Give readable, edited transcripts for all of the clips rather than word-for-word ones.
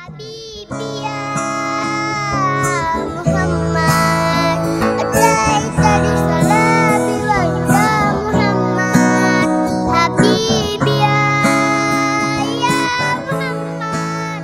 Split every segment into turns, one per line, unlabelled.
Habibi ya Muhammad, ataita bisalami wa huda Muhammad. Habibi ya Muhammad.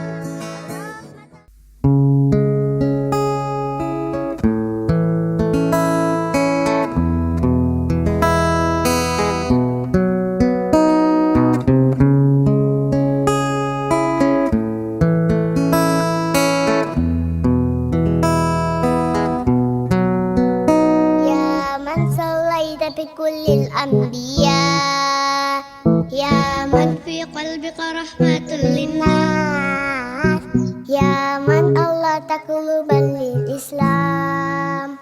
بكل الأنبياء يا من في قلبك رحمة للناس، يا من الله تقلب للإسلام،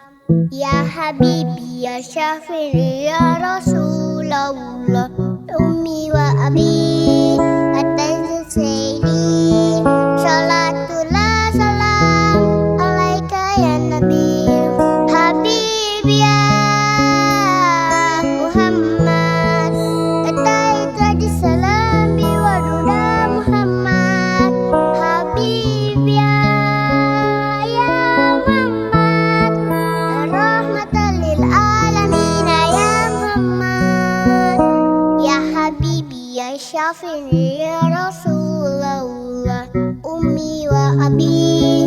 يا حبيبي يا شافعي يا رسول الله. أمي وأبي أتيت سيدي، صلاة الله سلام عليك يا نبي. حبيبي يا Syafi'i ya Rasulullah, ummi wa abi